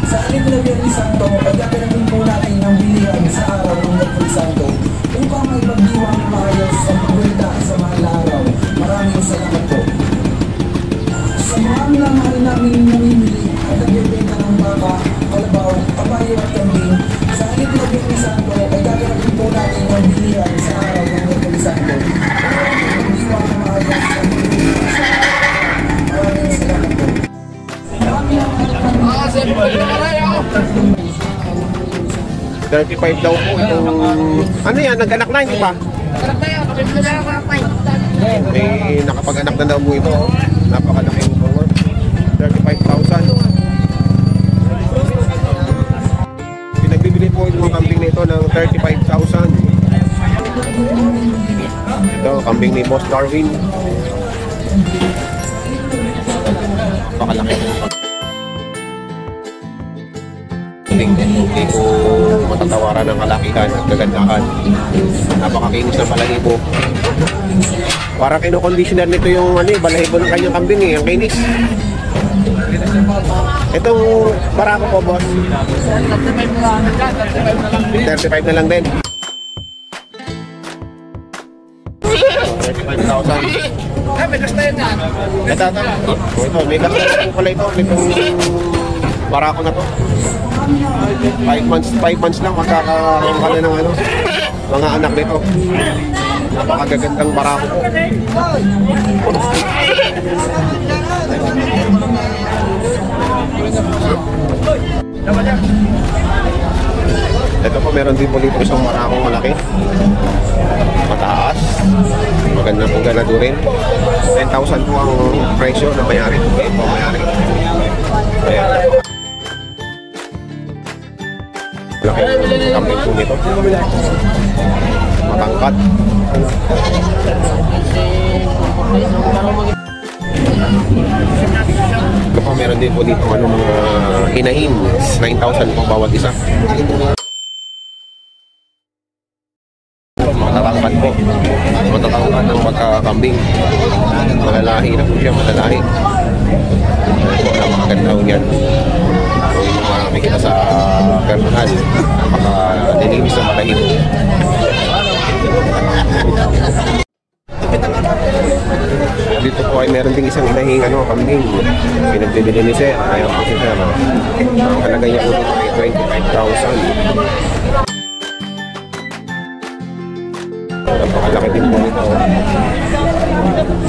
Sa alip na Biyernes Santo ay gaganapin po natin ang bilihan sa araw ng Miyerkules Santo upang may pagdiwang ng maayos sa pagwilda sa mahal na araw. Maraming salamat po. Sa mga minamahal namin namimili at nagbibenta ng baka, kalabaw, kabayo at kambing, sa alip na Biyernes Santo ay gaganapin po natin ang bilihan sa araw ng Miyerkules Santo upang may pagdiwang ng maayos sa pagwilda sa maraming salamat po. 35 daw po itong... Ano yan? Nag-anak na, hindi pa? May nakapag-anak na daw po ito. Napakalaki yung power. 35,000. Pinagbibili po yung mga kambing nito ng 35,000. Ito, kambing ni Boss Darwin. Napakalaki. Hindi ko matatawaran ng kalakihan at kagandahan. Napakakinis ng balahibo. Parang kino-conditioner nito yung balahibo ng kanyang kambing ang kinis. Itong barako po, boss. 35 na lang din. 35,000. May gasta yun na. Ito, may gasta po pala ito. Itong barako na to. 5 months lang magkakaroon ka na ng mga anak nito. Napakagagandang barako po. Ito po, meron din po dito isang barakong malaki. Mataas. Magandang po ganado rin. 10,000 po ang presyo na mayari. Ito po mayari. Ayan. Laki ang kambing po nito. Matangkad. Ito po, meron din po dito mga hinahin. 9,000 po bawat isa. Matatangkad po. Matatangkad ng magkakambing. Malalahi na po siya, malalahi. Ayan po, napakaganda po yan. Yung mga makikita sa personal, napaka-dinimis na malahim. Dito po ay meron ding isang inahing kambing. Pinagbibili ni Sir. Ayan po si Sir. Ang halaga niya po ay 25,000. Napakalaki din po nito.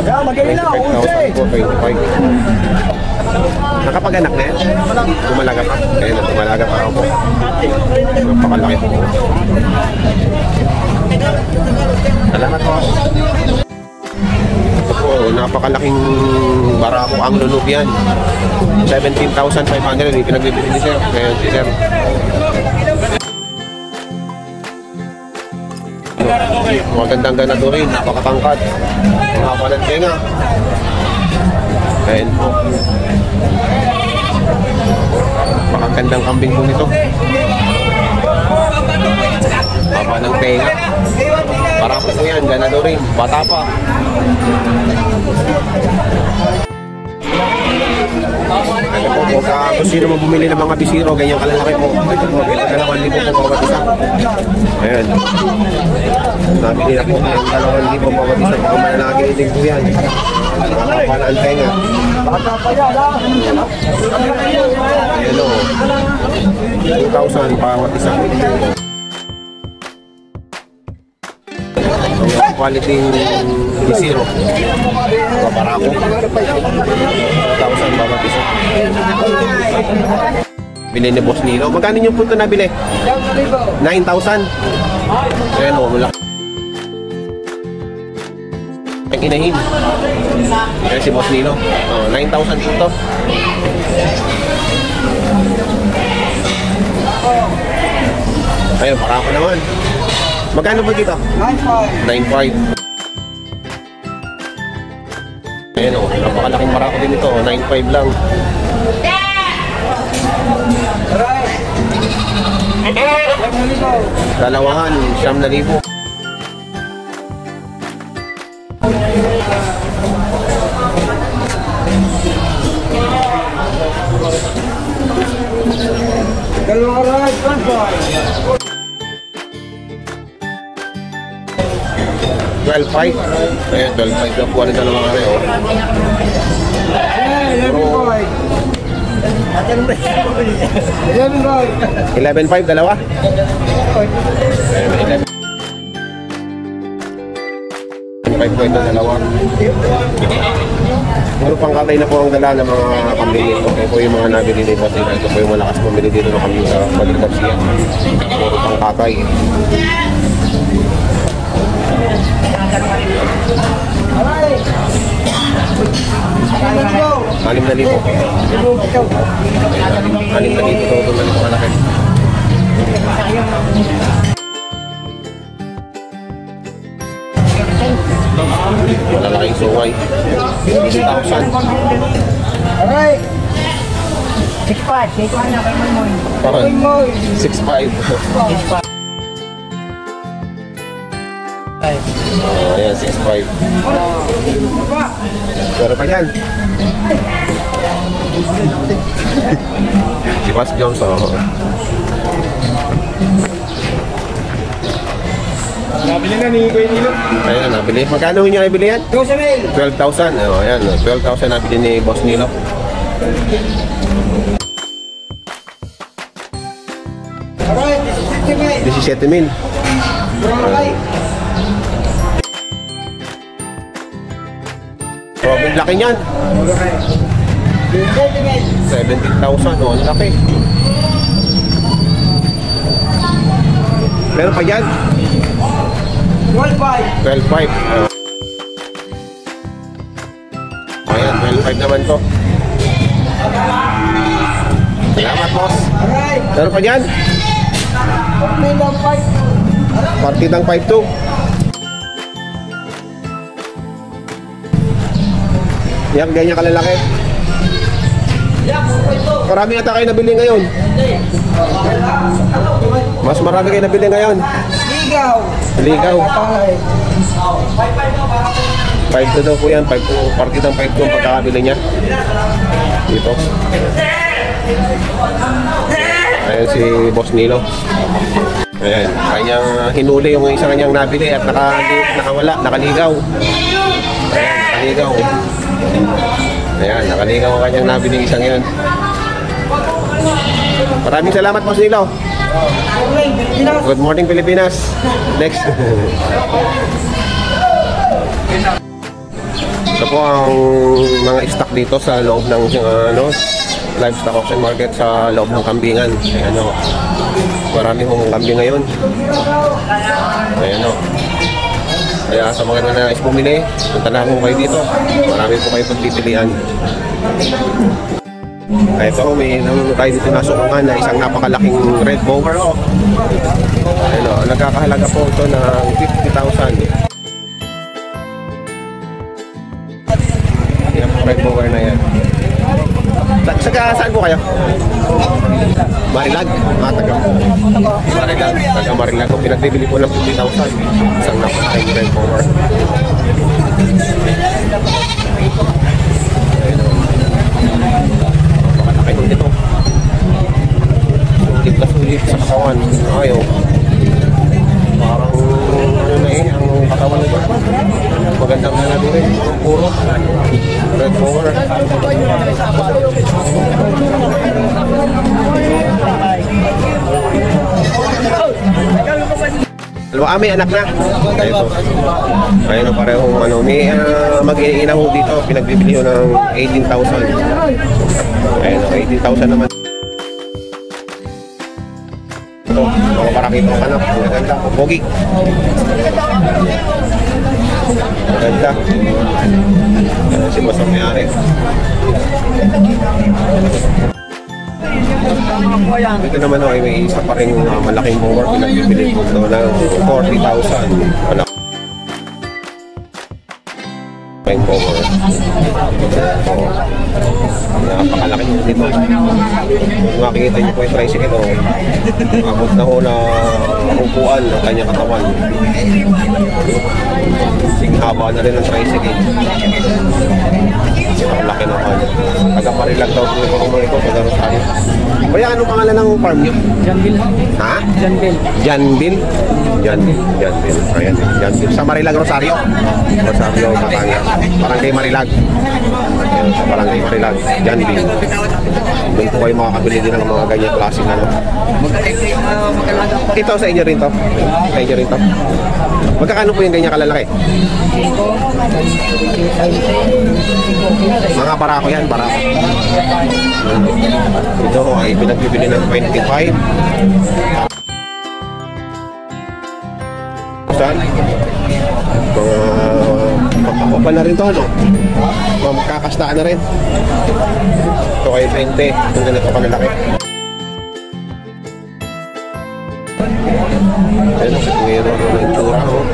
25,000 po, 25. Nakapag-anak na yan? Tumalaga pa? Kaya na, tumalaga pa ako. Napakalaki po. Salamat po. Ito po, napakalaking barako ang lulub yan. 17,500. Pinagbibili ni Sir. Ngayon si Sir. Magandang ganado rin. Napakatangkad. Makapalan tenga. Ayan po. Pakagandang kambing po nito. Papa ng tenga. Para po yan, ganado rin. Bata pa. Ito po, kung sino mo bumili ng mga bisiro, ganyan kalalaki po. Ito po, 2,000 po bawat isa. Ayan. Nabili na po yung 2,000 po bawat isa. Pag malalaki din po yan. Nakapalaan tenga. Ayan o. 2,000 bawat isa. Quality bisiro. Barako. 1,000 bawat isa. Bili ni Boss Nilo. Magkano yung punto na bili? 9,000. Ayan o, malaki. Ang inahin. Ayan si Boss Nilo. 9,000 punto. Ayun, barako naman. Magkano ba dito? 9,500. Ayan o, napakalaking barako din ito. 9,500 lang. Dalawahan, 9,000. Dalawang right, 12.5. Ayan, 12.5 na po ang dalawang ari, oh. 11.5 dalawa. Ayan, 11.5 po ito dalawa. Puro pang kakay na po ang dala ng mga kambing dito. Kaya po yung mga nabili ni Boss Nilo. Ito po yung malakas pumili dito ng kambing sa Padre Garcia. Puro pang kakay. Anim na libo. Anim na libo ito. Ito na libo kalaki. Malalaking sungay. 50,000. Alright. 6.5. 6.5 na kay Moy. Parang 6.5. Ayan, 6.5. Pero pa yan. Si Boss Jones, oh. Nabili na ni Kuya Nilo. Ayan, nabili. Magkano niya nabili yan? 12,000. Oh, ayan, 12,000 nabili ni Boss Nilo. Alright, 17,000. Robin, laki niyan. 17,000, oh, ang laki. Meron pa dyan? 12.5. Ayan, 12.5 naman to. Salamat, boss. Meron pa dyan? Partidang 5-2. Yan, ganyan kalalaki. Marami ata kayo nabili ngayon. Mas marami kayo nabili ngayon. Ligaw. 5-2 daw po yan. 5-2. Partidang 5-2 ang pagkakabili niya. Dito. Ayan si Boss Nilo. Ayan. Kanyang hinuli yung isa kanyang nabili at nakawala. Nakaligaw. Ayan, nakaligaw. Ayan, nakaligaw ang kanyang nabili isang yan. Maraming salamat, Boss Nilo. Good morning, Pilipinas. Next. Ito po ang mga stock dito sa loob ng livestock auction market sa loob ng kambingan. Ayan o. Marami hong kambing ngayon. Ayan o. Kaya sa mga nais bumili, punta na po kayo dito. Marami po kayo pagpipilian. Ito, may nanonood tayo dito na sukungan na isang napakalaking red bower. Ayan o, nagkakahalaga po ito ng 50,000. Yan po red bower na yan. Saan po kayo? Marilag? Taga Marilag. Pinagbibili po ng 50,000. Isang napakalaking red bower. Ayun dito. Sulit na sulit sa katawan. Ayaw. Parang ano na eh, ang katawan nito. Magandang na natin rin. Puro. Red bower. Dalawa may anak na. Ayun. Ayun parehong ano. May mag-iina ho dito. Pinagbibili ho ng 18,000. Ayun, 18,000 naman. Ito, mga parakito ang anak. Maganda. Pogi. Maganda. Si Boss ang may-ari. Ito naman ay may isa pa rin malaking mower. Pinagbibili ko ito ng 40,000. Malaking mower. Napakalaki nito. Kung makikita niyo po yung tricycle, abot na ho na upuan ng kanyang katawan. Haba na rin ng tricycle. Ang laki na kanya. Taga-Marilag daw po yung mga ito, taga-Rosario. Kaya anong pangalan ng farm niyo? Janville. Ha? Janville. Janville? Janville. Ayan, Janville. Sa Marilag, Rosario? Rosario, Batangas. Barangay Marilag. Ayan, sa Barangay Marilag. Janville. Doon po kayo makakabili din ng mga ganyan klaseng ano. Ito sa inyo rin to? Sa inyo rin to? Magkakano po yung ganyan kalalaki? Mga barako yan, barako. Ito ay pinagbibili ng 25. Saan? Mga magkakapa na rin to, ano? Magkakastaan na rin. Ito ay 20. Kung ganito kalalaki. Ayan, sa kuwero ng itsura, oh.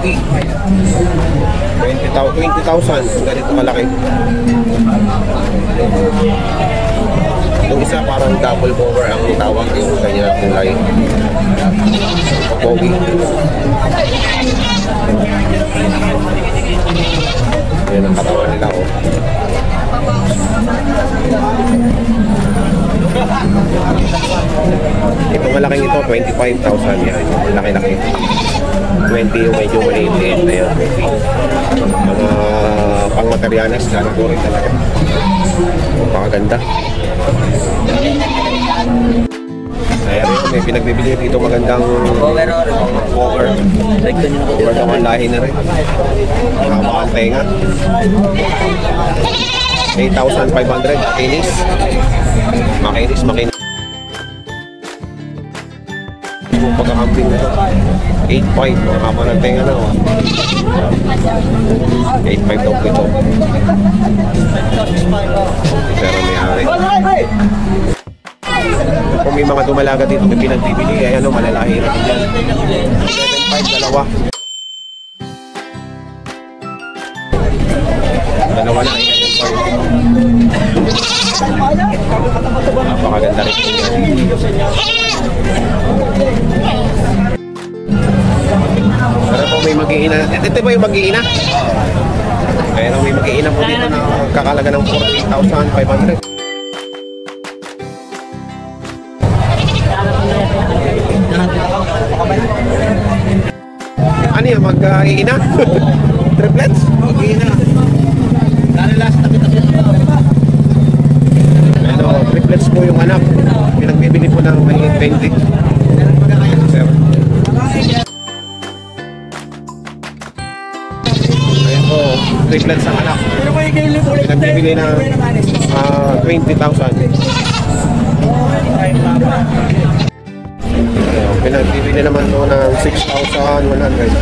Okay. 20,000 kung ganito kalaki. Yung isa parang double cover ang tawag yung kanya kulay. Pogi. Ayan ang katawan nila, oh. Ito malaking ito, 25,000 yan. Laki-laki. 20 yung medyo maliit. Ayan. Mga pang-materialis, category talaga. Pakaganda. Ayan rin, may pinagbibili dito magandang cover. Cover naman lahi na rin. Mga tenga. 8,500 makinis. Makinis. Kung pagkakamping na ito, 8,500. Mga haba ng tenga na, oh. 8,500 daw po ito. Pero may ari. Kung may mga dumalaga dito, may pinagbibili, ay ano, malalahi rin dyan. 7,500, dalawa. Dalawa na, 7,500. Napakaganda rin ito yan. Pero po may mag-iina. Ito ba yung mag-iina? Pero may mag-iina po dito na kakalaga ng 40,500. Ano yan? Mag-iina? Triplets? Mag-iina. Ano, triplets po yung anak. Pinagbibili po ng may 20. Sir. Ayan po, triplets ang anak. Pinagbibili ng 20,000. Pinagbibili naman po ng 6,100.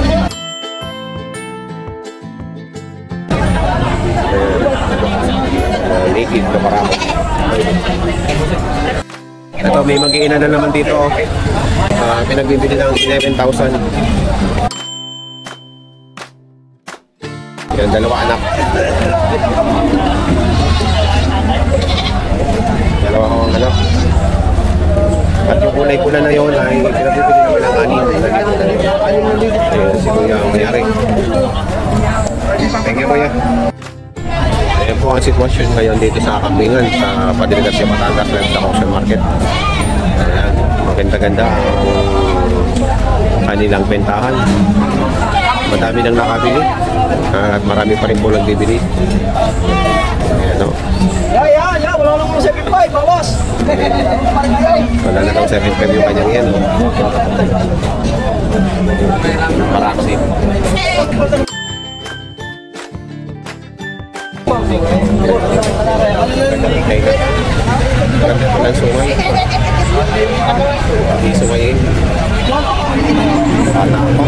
Native na parako. Ito, may mag-iina na naman dito. Pinagbibili ng 11,000. Yan, dalawa anak. Dalawa akong anak. At yung kulay-pula na yun ay pinagbibili naman ng anin. Ayan, si Kuya ang mayari. Thank you, Kuya. Ayan po ang sitwasyon ngayon dito sa Kambingan, sa Padre-Garcia Batangas, sa auction market. Ayan, maganda-ganda ang kanilang bentahan. Madami nang nakabili at marami pa rin po nagbibili. Ayan o. Wala lang po 7.5, bawas! Wala na daw 7.5 yung kanyang yan. Paraksi. Maganda po ng sumay. Hindi sumayin. Pala pa.